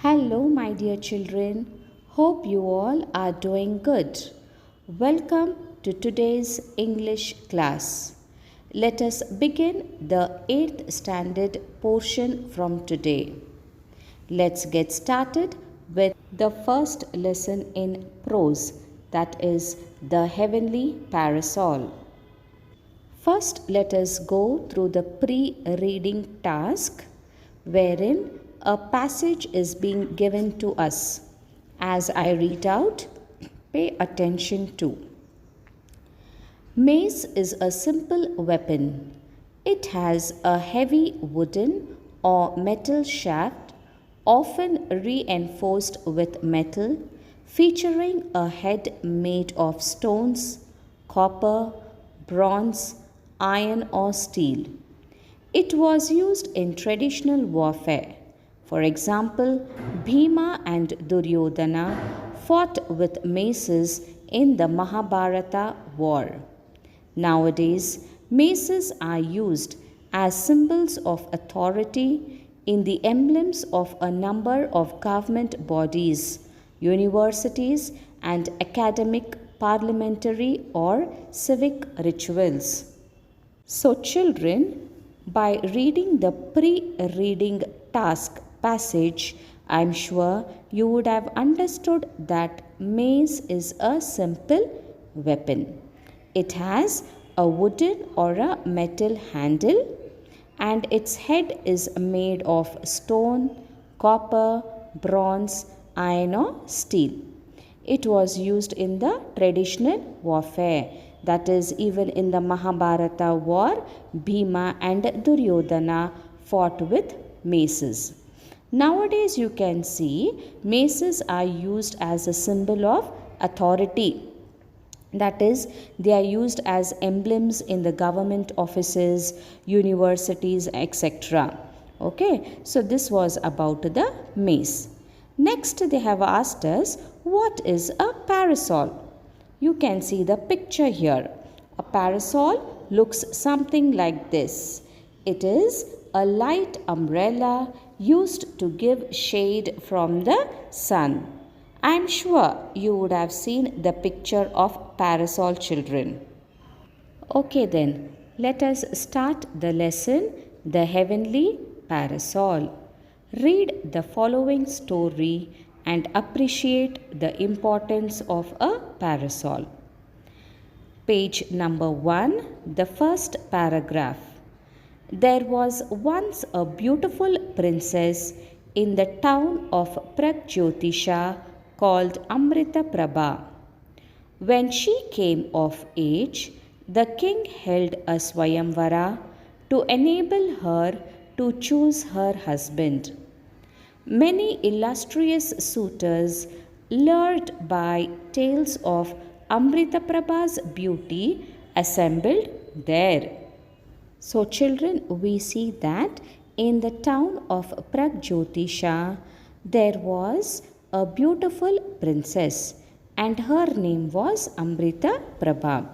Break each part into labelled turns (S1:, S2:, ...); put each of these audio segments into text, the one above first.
S1: Hello, my dear children. Hope you all are doing good. Welcome to today's English class. Let us begin the 8th standard portion from today. Let's get started with the first lesson in prose, that is the Heavenly Parasol. First, let us go through the pre-reading task wherein a passage is being given to us. As I read out, pay attention to. Mace is a simple weapon. It has a heavy wooden or metal shaft, often reinforced with metal, featuring a head made of stones, copper, bronze, iron, or steel. It was used in traditional warfare. For example, Bhima and Duryodhana fought with maces in the Mahabharata war. Nowadays, maces are used as symbols of authority in the emblems of a number of government bodies, universities, and academic, parliamentary, or civic rituals. So, children, by reading the pre-reading task passage, I am sure you would have understood that mace is a simple weapon. It has a wooden or a metal handle, and its head is made of stone, copper, bronze, iron, or steel. It was used in the traditional warfare. That is, even in the Mahabharata war, Bhima and Duryodhana fought with maces. Nowadays, you can see maces are used as a symbol of authority. That is, they are used as emblems in the government offices, universities, etc. Okay, so this was about the mace. Next, they have asked us, what is a parasol? You can see the picture here. A parasol looks something like this. It is a light umbrella used to give shade from the sun. I am sure you would have seen the picture of parasol, children. Okay then, let us start the lesson, The Heavenly Parasol. Read the following story and appreciate the importance of a parasol. Page number 1, the first paragraph. There was once a beautiful princess in the town of Pragjyotisha called Amrita Prabha. When she came of age, the king held a swayamvara to enable her to choose her husband. Many illustrious suitors, lured by tales of Amrita Prabha's beauty, assembled there. So, children, we see that in the town of Pragjyotisha, there was a beautiful princess, and her name was Amrita Prabha.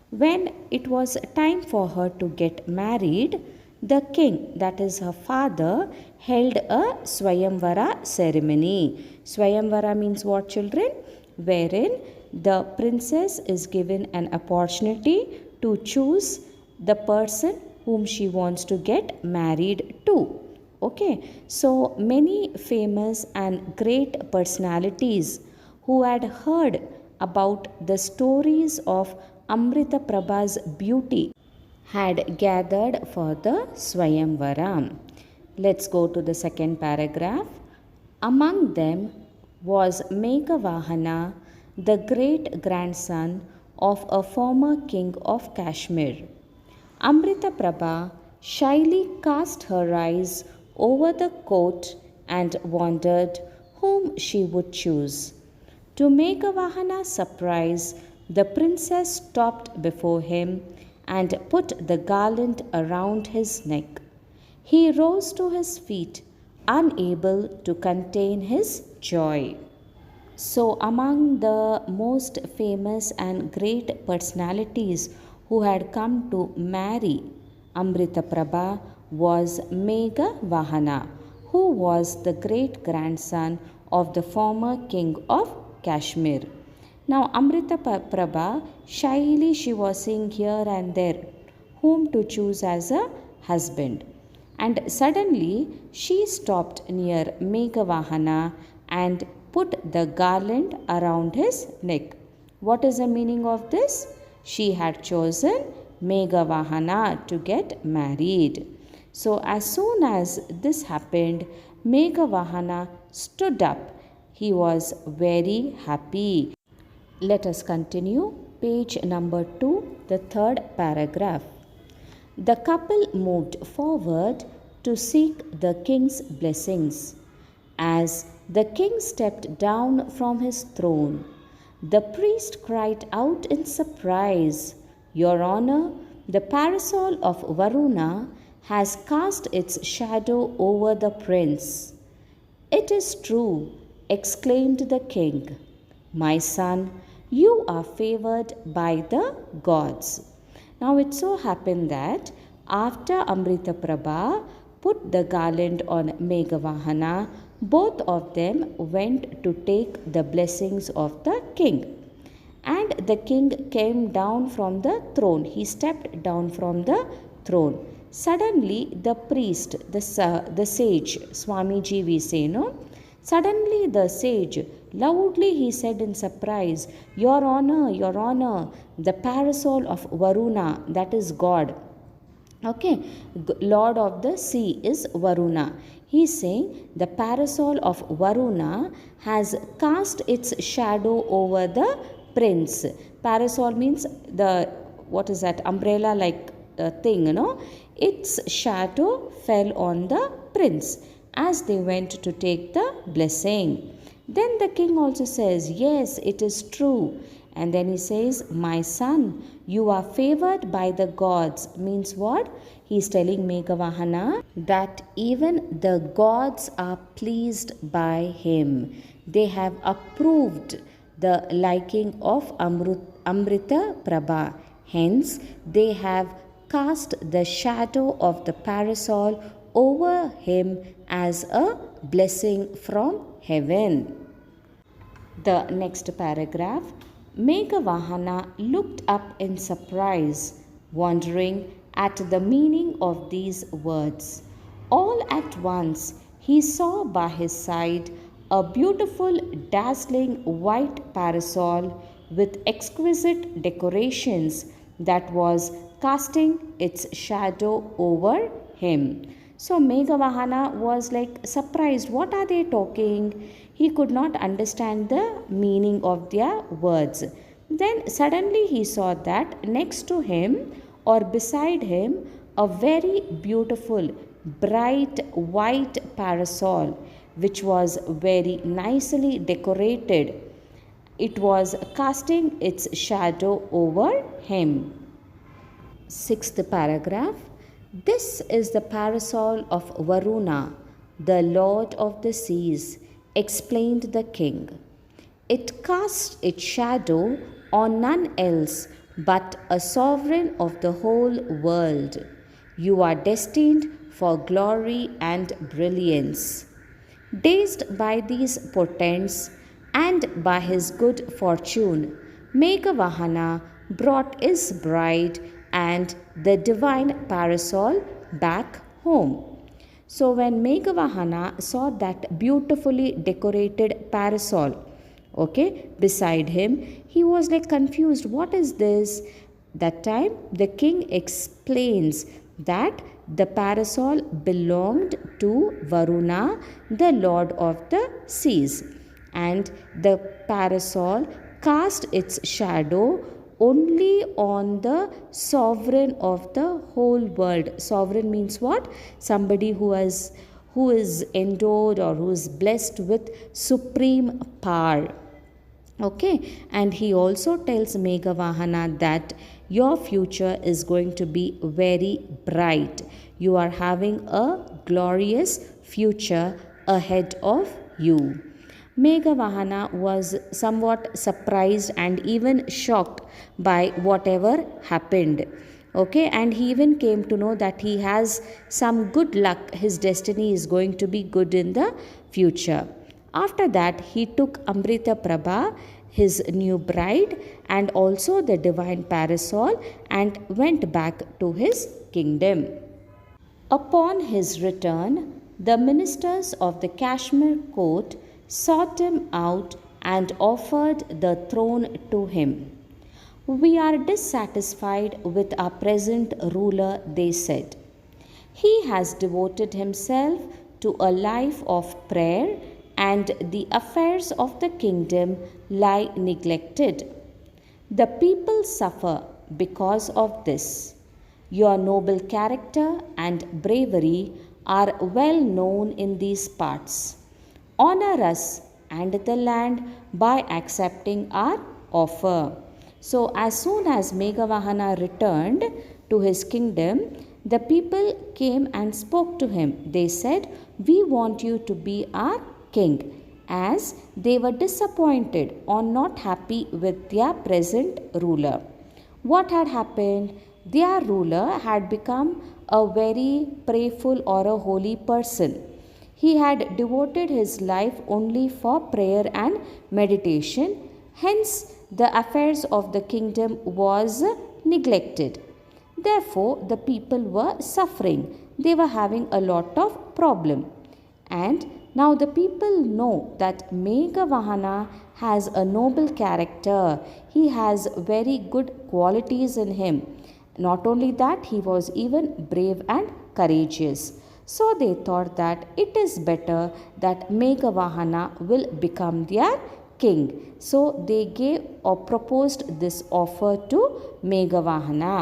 S1: When it was time for her to get married, the king, that is her father, held a swayamvara ceremony. Swayamvara means what, children? Wherein the princess is given an opportunity to choose the person whom she wants to get married to. Okay, so many famous and great personalities who had heard about the stories of Amrita Prabha's beauty had gathered for the Swayamvara. Let's go to the second paragraph. Among them was Meghavahana, the great grandson of a former king of Kashmir. Amrita Prabha shyly cast her eyes over the court and wondered whom she would choose. To Meghavahana's surprise, the princess stopped before him and put the garland around his neck. He rose to his feet, unable to contain his joy. So, among the most famous and great personalities who had come to marry Amrita Prabha was Meghavahana, who was the great grandson of the former king of Kashmir. Now, Amrita Prabha, shyly she was seeing here and there whom to choose as a husband. And suddenly she stopped near Meghavahana and put the garland around his neck. What is the meaning of this? She had chosen Meghavahana to get married. So, as soon as this happened, Meghavahana stood up. He was very happy. Let us continue. Page number 2, the third paragraph. The couple moved forward to seek the king's blessings. As the king stepped down from his throne, the priest cried out in surprise, "Your Honor, the parasol of Varuna has cast its shadow over the prince." "It is true," exclaimed the king. "My son, you are favored by the gods." Now it so happened that after Amrita Prabha put the garland on Meghavahana, both of them went to take the blessings of the king. And the king came down from the throne. He stepped down from the throne. Suddenly, the priest, the sage, Swamiji we say, no? Suddenly, the sage, loudly he said in surprise, Your Honor, the parasol of Varuna, that is God. Okay, Lord of the sea is Varuna. He is saying the parasol of Varuna has cast its shadow over the prince. Parasol means the, what is that, umbrella like thing, Its shadow fell on the prince as they went to take the blessing. Then the king also says, yes, it is true. And then he says, my son, you are favored by the gods. Means what? He is telling Meghavahana that even the gods are pleased by him. They have approved the liking of Amrita Prabha. Hence, they have cast the shadow of the parasol over him as a blessing from heaven. The next paragraph. Meghavahana looked up in surprise, wondering at the meaning of these words. All at once, he saw by his side a beautiful, dazzling white parasol with exquisite decorations that was casting its shadow over him. So Meghavahana was like surprised. What are they talking? He could not understand the meaning of their words. Then suddenly he saw that next to him or beside him a very beautiful, bright white parasol which was very nicely decorated. It was casting its shadow over him. Sixth paragraph. This is the parasol of Varuna, the lord of the seas, explained the king. It casts its shadow on none else but a sovereign of the whole world. You are destined for glory and brilliance. Dazed by these portents and by his good fortune, Meghavahana brought his bride and the divine parasol back home. So when Meghavahana saw that beautifully decorated parasol, beside him, he was like confused. What is this? That time the king explains that the parasol belonged to Varuna, the lord of the seas, and the parasol cast its shadow only on the sovereign of the whole world. Sovereign means what? Somebody who is endowed or who is blessed with supreme power. And he also tells Meghavahana that your future is going to be very bright. You are having a glorious future ahead of you. Meghavahana was somewhat surprised and even shocked by whatever happened. Okay, and he even came to know that he has some good luck. His destiny is going to be good in the future. After that, he took Amrita Prabha, his new bride, and also the divine parasol, and went back to his kingdom. Upon his return, the ministers of the Kashmir court sought him out and offered the throne to him. "We are dissatisfied with our present ruler," they said. "He has devoted himself to a life of prayer, and the affairs of the kingdom lie neglected. The people suffer because of this. Your noble character and bravery are well known in these parts. Honor us and the land by accepting our offer." So, as soon as Meghavahana returned to his kingdom, the people came and spoke to him. They said, "We want you to be our king," as they were disappointed or not happy with their present ruler. What had happened? Their ruler had become a very prayerful or a holy person. He had devoted his life only for prayer and meditation. Hence, the affairs of the kingdom was neglected. Therefore, the people were suffering. They were having a lot of problem. And now the people know that Meghavahana has a noble character. He has very good qualities in him. Not only that, he was even brave and courageous. So they thought that it is better that Meghavahana will become their king. So they gave or proposed this offer to Meghavahana.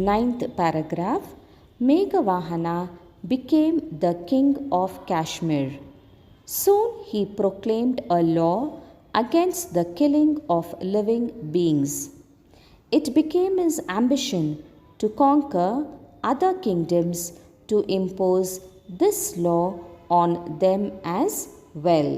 S1: Ninth paragraph. Meghavahana became the king of Kashmir. Soon he proclaimed a law against the killing of living beings. It became his ambition to conquer other kingdoms to impose this law on them as well.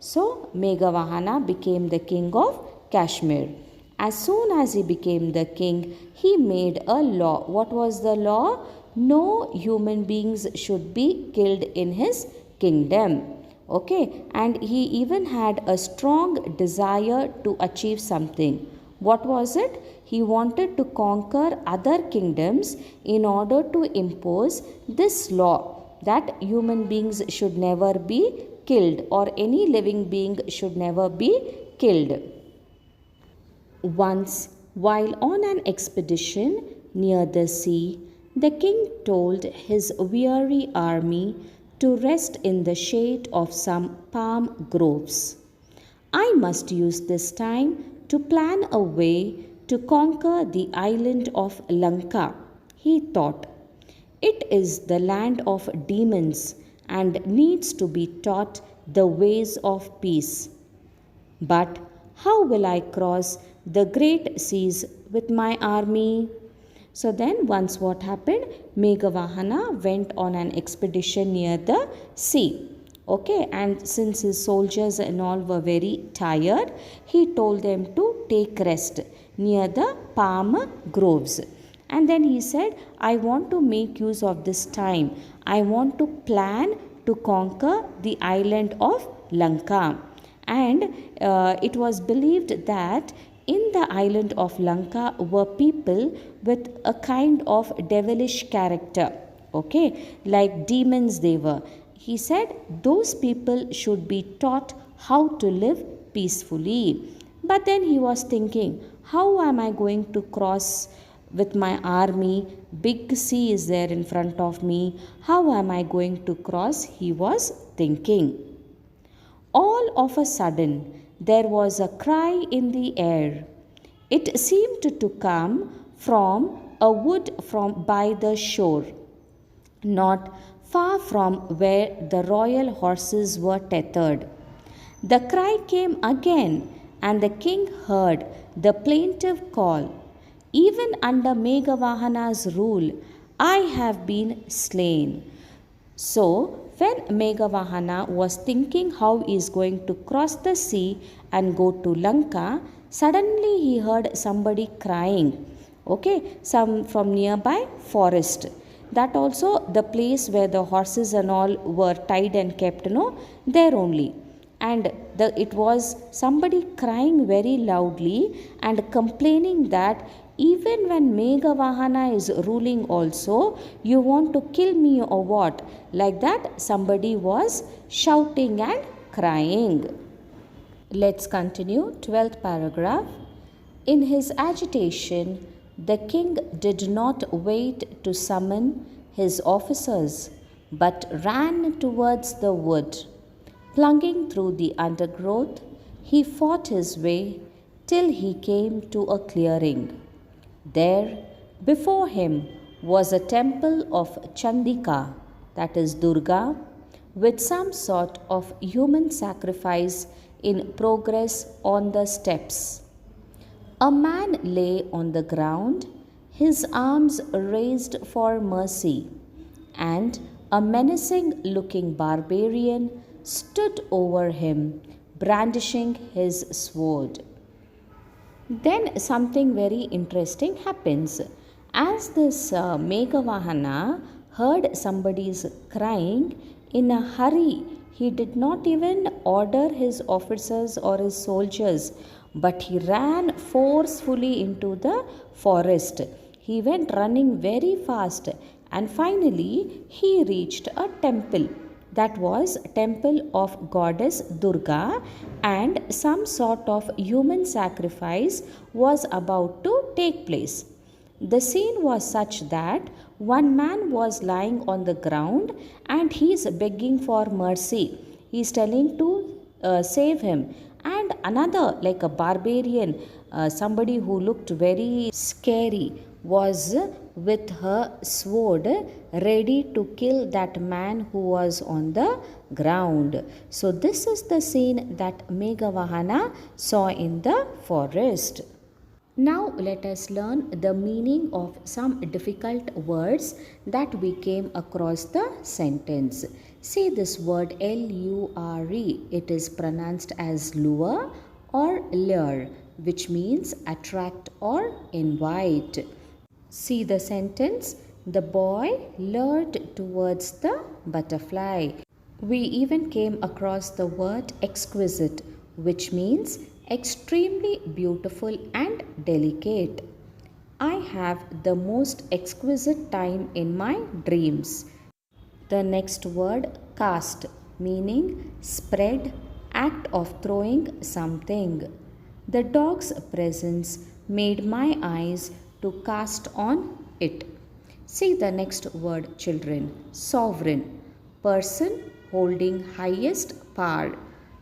S1: So, Meghavahana became the king of Kashmir. As soon as he became the king, he made a law. What was the law? No human beings should be killed in his kingdom. Okay, and he even had a strong desire to achieve something. What was it? He wanted to conquer other kingdoms in order to impose this law that human beings should never be killed, or any living being should never be killed. Once, while on an expedition near the sea, the king told his weary army to rest in the shade of some palm groves. "I must use this time to plan a way to conquer the island of Lanka," he thought. "It is the land of demons and needs to be taught the ways of peace. But how will I cross the great seas with my army?" So then once what happened? Meghavahana went on an expedition near the sea. Okay, and since his soldiers and all were very tired, he told them to take rest near the palm groves. And then he said, "I want to make use of this time. I want to plan to conquer the island of Lanka." And it was believed that in the island of Lanka were people with a kind of devilish character. Okay, like demons they were. He said those people should be taught how to live peacefully. But then he was thinking, how am I going to cross with my army? Big sea is there in front of me. How am I going to cross? He was thinking. All of a sudden, there was a cry in the air. It seemed to come from a wood by the shore, not far from where the royal horses were tethered. The cry came again, and the king heard the plaintive call. "Even under Meghavahana's rule, I have been slain." So, when Meghavahana was thinking how he is going to cross the sea and go to Lanka, suddenly he heard somebody crying. Okay, some from nearby forest. That also the place where the horses and all were tied and kept, there only. And it was somebody crying very loudly and complaining that even when Meghavahana is ruling also, you want to kill me or what? Like that somebody was shouting and crying. Let's continue. 12th paragraph. In his agitation, the king did not wait to summon his officers, but ran towards the wood. Plunging through the undergrowth, he fought his way till he came to a clearing. There, before him, was a temple of Chandika, that is Durga, with some sort of human sacrifice in progress on the steps. A man lay on the ground, his arms raised for mercy, and a menacing looking barbarian stood over him, brandishing his sword. Then something very interesting happens. As this Meghavahana heard somebody's crying, in a hurry, he did not even order his officers or his soldiers, but he ran forcefully into the forest. He went running very fast, and finally he reached a temple. That was temple of goddess Durga, and some sort of human sacrifice was about to take place. The scene was such that one man was lying on the ground and he is begging for mercy. He is telling to save him. And another, like a barbarian, somebody who looked very scary, was with her sword ready to kill that man who was on the ground. So, this is the scene that Meghavahana saw in the forest. Now let us learn the meaning of some difficult words that we came across the sentence. See this word L-U-R-E. It is pronounced as lure or lure, which means attract or invite. See the sentence. The boy lured towards the butterfly. We even came across the word exquisite, which means extremely beautiful and delicate. I have the most exquisite time in my dreams. The next word cast, meaning spread, act of throwing something. The dog's presence made my eyes to cast on it. See the next word, children. Sovereign, person holding highest power.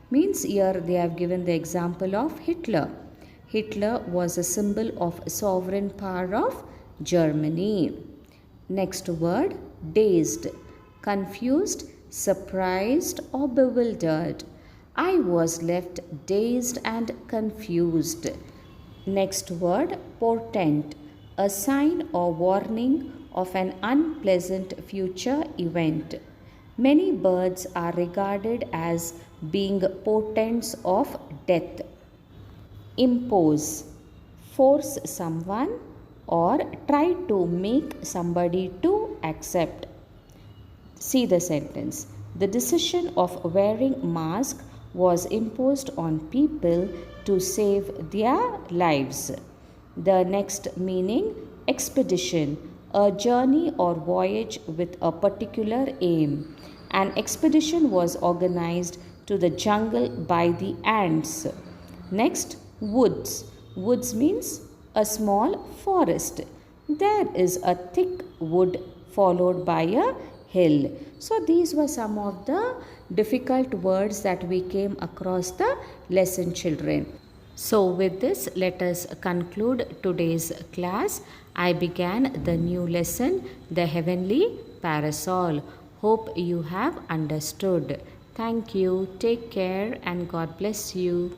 S1: Means here they have given the example of Hitler. Hitler was a symbol of sovereign power of Germany. Next word, dazed, confused, surprised or bewildered. I was left dazed and confused. Next word, portent, a sign or warning of an unpleasant future event. Many birds are regarded as being portents of death. Impose, force someone or try to make somebody to accept. See the sentence. The decision of wearing mask was imposed on people to save their lives. The next meaning, expedition, a journey or voyage with a particular aim. An expedition was organized to the jungle by the ants. Next, woods. Woods means a small forest. There is a thick wood followed by a hill. So these were some of the difficult words that we came across the lesson, children. So with this, let us conclude today's class. I began the new lesson, the Heavenly Parasol. Hope you have understood. Thank you. Take care and God bless you.